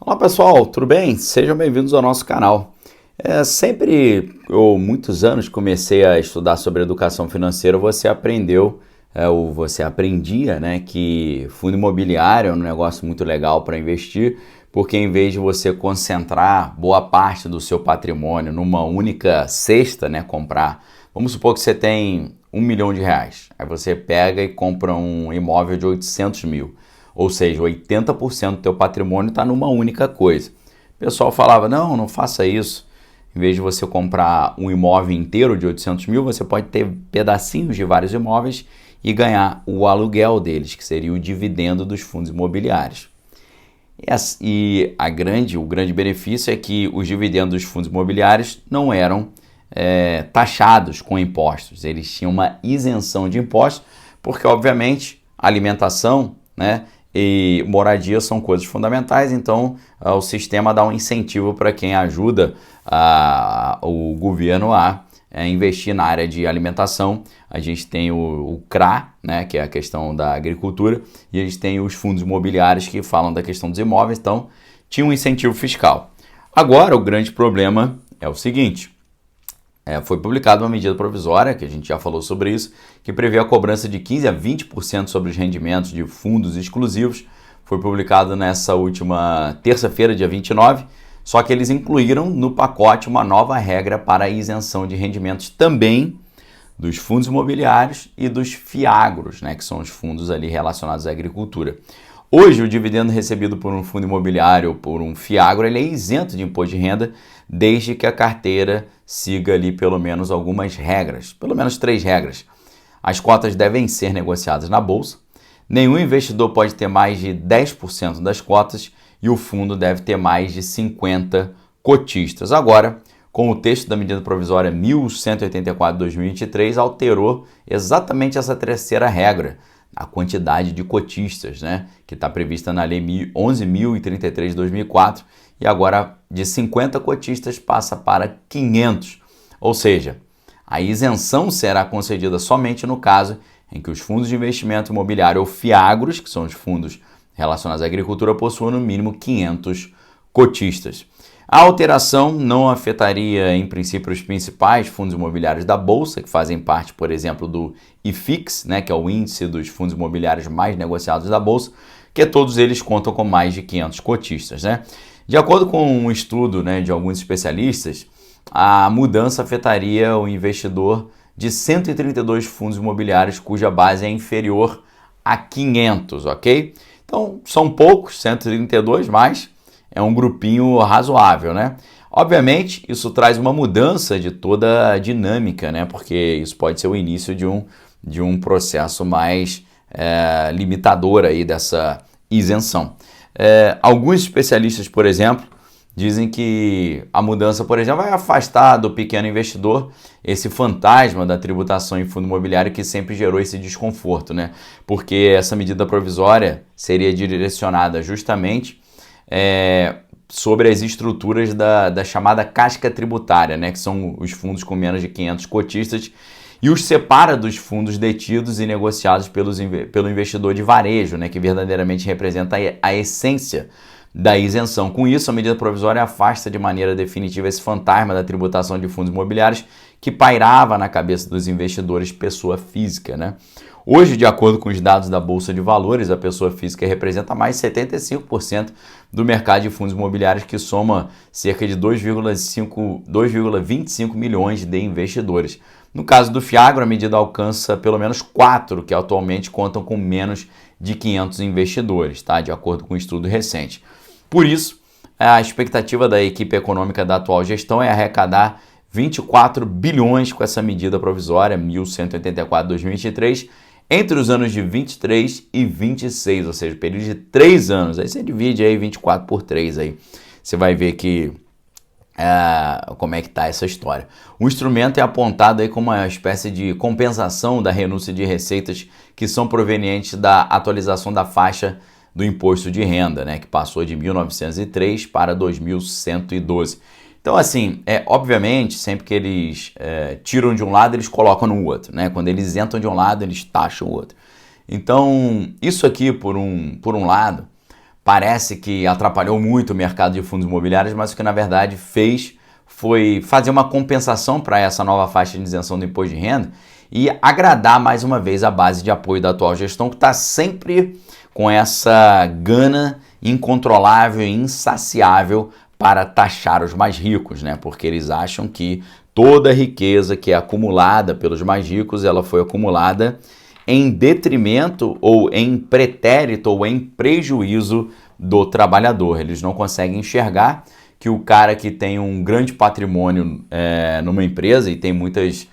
Olá pessoal, tudo bem? Sejam bem-vindos ao nosso canal. Muitos anos comecei a estudar sobre educação financeira, você aprendeu, ou você aprendia, né, que fundo imobiliário é um negócio muito legal para investir, porque em vez de você concentrar boa parte do seu patrimônio numa única cesta, né, vamos supor que você tem R$ 1 milhão, aí você pega e compra um imóvel de 800 mil. Ou seja, 80% do teu patrimônio está numa única coisa. O pessoal falava, não faça isso. Em vez de você comprar um imóvel inteiro de 800 mil, você pode ter pedacinhos de vários imóveis e ganhar o aluguel deles, que seria o dividendo dos fundos imobiliários. O grande benefício é que os dividendos dos fundos imobiliários não eram taxados com impostos. Eles tinham uma isenção de impostos, porque, obviamente, alimentação, né, e moradia são coisas fundamentais, então o sistema dá um incentivo para quem ajuda o governo a investir na área de alimentação. A gente tem o CRA, né, que é a questão da agricultura, e a gente tem os fundos imobiliários que falam da questão dos imóveis, então tinha um incentivo fiscal. Agora o grande problema é o seguinte: foi publicada uma medida provisória, que a gente já falou sobre isso, que prevê a cobrança de 15% a 20% sobre os rendimentos de fundos exclusivos. Foi publicado nessa última terça-feira, dia 29, só que eles incluíram no pacote uma nova regra para a isenção de rendimentos também dos fundos imobiliários e dos FIAGROS, né, que são os fundos ali relacionados à agricultura. Hoje, o dividendo recebido por um fundo imobiliário ou por um FIAGRO, ele é isento de imposto de renda, desde que a carteira siga ali pelo menos algumas regras, pelo menos 3 regras. As cotas devem ser negociadas na bolsa, nenhum investidor pode ter mais de 10% das cotas e o fundo deve ter mais de 50 cotistas. Agora, com o texto da medida provisória 1184/2023, alterou exatamente essa terceira regra, a quantidade de cotistas, né, que está prevista na Lei 11.033 de 2004, e agora de 50 cotistas passa para 500. Ou seja, a isenção será concedida somente no caso em que os fundos de investimento imobiliário ou FIAGROS, que são os fundos relacionados à agricultura, possuam no mínimo 500 cotistas. A alteração não afetaria, em princípio, os principais fundos imobiliários da Bolsa, que fazem parte, por exemplo, do IFIX, né, que é o índice dos fundos imobiliários mais negociados da Bolsa, que todos eles contam com mais de 500 cotistas, né? De acordo com um estudo, né, de alguns especialistas, a mudança afetaria o investidor de 132 fundos imobiliários cuja base é inferior a 500, ok? Então, são poucos, 132, mas é um grupinho razoável, né? Obviamente, isso traz uma mudança de toda a dinâmica, né? Porque isso pode ser o início de um processo mais limitador aí dessa isenção. Alguns especialistas, por exemplo, dizem que a mudança, por exemplo, vai afastar do pequeno investidor esse fantasma da tributação em fundo imobiliário que sempre gerou esse desconforto, né? Porque essa medida provisória seria direcionada justamente sobre as estruturas da chamada casca tributária, né, que são os fundos com menos de 500 cotistas, e os separa dos fundos detidos e negociados pelo investidor de varejo, né, que verdadeiramente representa a essência da isenção. Com isso, a medida provisória afasta de maneira definitiva esse fantasma da tributação de fundos imobiliários que pairava na cabeça dos investidores pessoa física, né? Hoje, de acordo com os dados da Bolsa de Valores, a pessoa física representa mais de 75% do mercado de fundos imobiliários, que soma cerca de 2,25 milhões de investidores. No caso do FIAGRO, a medida alcança pelo menos 4 que atualmente contam com menos de 500 investidores, tá? De acordo com um estudo recente. Por isso, a expectativa da equipe econômica da atual gestão é arrecadar 24 bilhões com essa medida provisória 1184/2023 entre os anos de 23 e 26, ou seja, período de 3 anos. Aí você divide aí 24 por 3 aí. Você vai ver que como é que está essa história. O instrumento é apontado aí como uma espécie de compensação da renúncia de receitas que são provenientes da atualização da faixa do imposto de renda, né, que passou de 1.903 para 2.112. Então, assim, obviamente, sempre que eles tiram de um lado, eles colocam no outro, né? Quando eles isentam de um lado, eles taxam o outro. Então, isso aqui, por um lado, parece que atrapalhou muito o mercado de fundos imobiliários, mas o que na verdade fez foi fazer uma compensação para essa nova faixa de isenção do imposto de renda e agradar mais uma vez a base de apoio da atual gestão, que está sempre com essa gana incontrolável e insaciável para taxar os mais ricos, né? Porque eles acham que toda a riqueza que é acumulada pelos mais ricos, ela foi acumulada em detrimento ou em pretérito ou em prejuízo do trabalhador. Eles não conseguem enxergar que o cara que tem um grande patrimônio numa empresa e tem muitas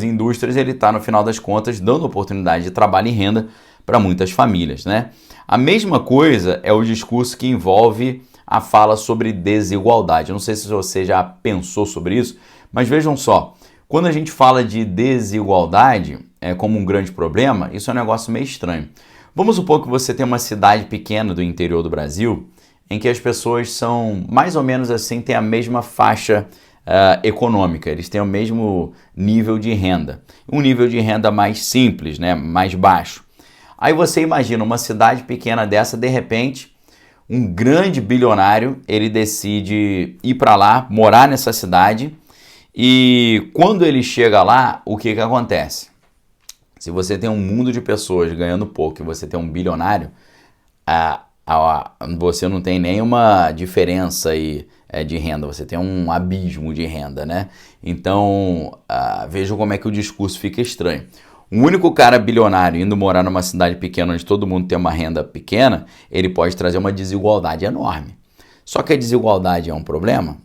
indústrias, ele está, no final das contas, dando oportunidade de trabalho e renda para muitas famílias, né? A mesma coisa é o discurso que envolve a fala sobre desigualdade. Eu não sei se você já pensou sobre isso, mas vejam só, quando a gente fala de desigualdade como um grande problema, isso é um negócio meio estranho. Vamos supor que você tem uma cidade pequena do interior do Brasil, em que as pessoas são mais ou menos assim, têm a mesma faixa econômica, eles têm o mesmo nível de renda. Um nível de renda mais simples, né, mais baixo. Aí você imagina uma cidade pequena dessa, de repente, um grande bilionário, ele decide ir para lá, morar nessa cidade, e quando ele chega lá, o que acontece? Se você tem um mundo de pessoas ganhando pouco e você tem um bilionário, você não tem nenhuma diferença aí, de renda, você tem um abismo de renda, né? Então, vejam como é que o discurso fica estranho. O único cara bilionário indo morar numa cidade pequena onde todo mundo tem uma renda pequena, ele pode trazer uma desigualdade enorme. Só que a desigualdade é um problema?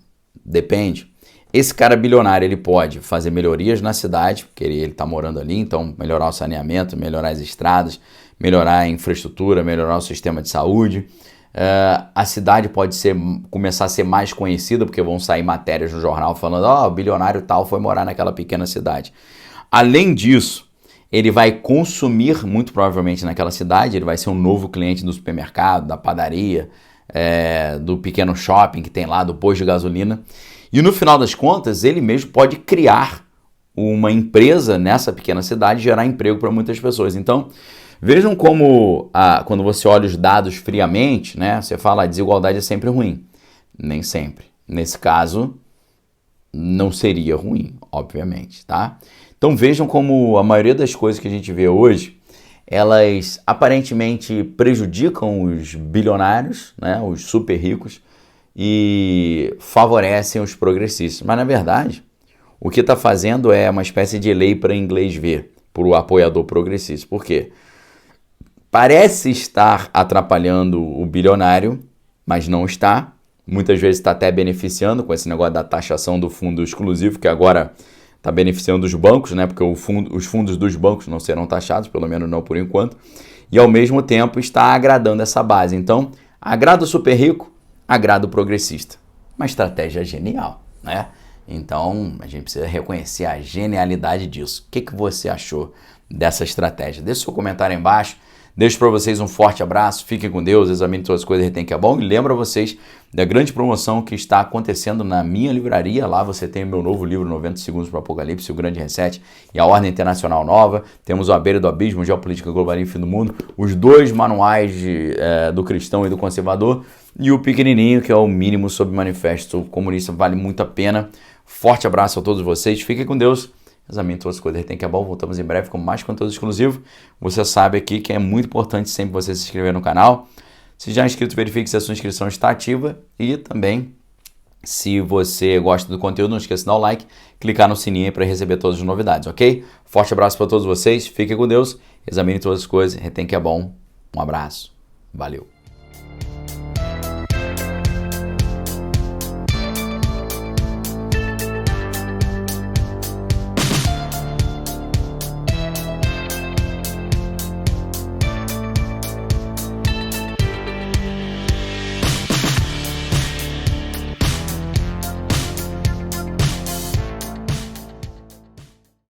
Depende. Esse cara bilionário, ele pode fazer melhorias na cidade, porque ele está morando ali, então melhorar o saneamento, melhorar as estradas, melhorar a infraestrutura, melhorar o sistema de saúde. A cidade pode começar a ser mais conhecida, porque vão sair matérias no jornal falando, o bilionário tal foi morar naquela pequena cidade. Além disso, ele vai consumir muito provavelmente naquela cidade, ele vai ser um novo cliente do supermercado, da padaria, do pequeno shopping que tem lá, do posto de gasolina. E no final das contas, ele mesmo pode criar uma empresa nessa pequena cidade e gerar emprego para muitas pessoas. Então, vejam como quando você olha os dados friamente, né, você fala a desigualdade é sempre ruim. Nem sempre. Nesse caso, não seria ruim, obviamente, tá? Então vejam como a maioria das coisas que a gente vê hoje, elas aparentemente prejudicam os bilionários, né, os super ricos, e favorecem os progressistas. Mas na verdade, o que está fazendo é uma espécie de lei para inglês ver, para o apoiador progressista. Por quê? Parece estar atrapalhando o bilionário, mas não está. Muitas vezes está até beneficiando com esse negócio da taxação do fundo exclusivo, que agora está beneficiando os bancos, né? Porque os fundos dos bancos não serão taxados, pelo menos não por enquanto. E ao mesmo tempo está agradando essa base. Então, agrada o super rico, agrada o progressista. Uma estratégia genial, né? Então, a gente precisa reconhecer a genialidade disso. O que você achou dessa estratégia? Deixe seu comentário aí embaixo. Deixo para vocês um forte abraço, fiquem com Deus, examine todas as coisas, retém que é bom. E lembro a vocês da grande promoção que está acontecendo na minha livraria. Lá você tem o meu novo livro, 90 Segundos para o Apocalipse, o Grande Reset e a Ordem Internacional Nova. Temos o A Beira do Abismo, Geopolítica Global e Fim do Mundo. Os dois manuais do cristão e do conservador. E o pequenininho, que é o mínimo sobre manifesto comunista, vale muito a pena. Forte abraço a todos vocês, fiquem com Deus. Examine todas as coisas, retém que é bom. Voltamos em breve com mais conteúdo exclusivo. Você sabe aqui que é muito importante sempre você se inscrever no canal. Se já é inscrito, verifique se a sua inscrição está ativa. E também, se você gosta do conteúdo, não esqueça de dar o like, clicar no sininho para receber todas as novidades, ok? Forte abraço para todos vocês, fiquem com Deus. Examine todas as coisas, retém que é bom. Um abraço, valeu.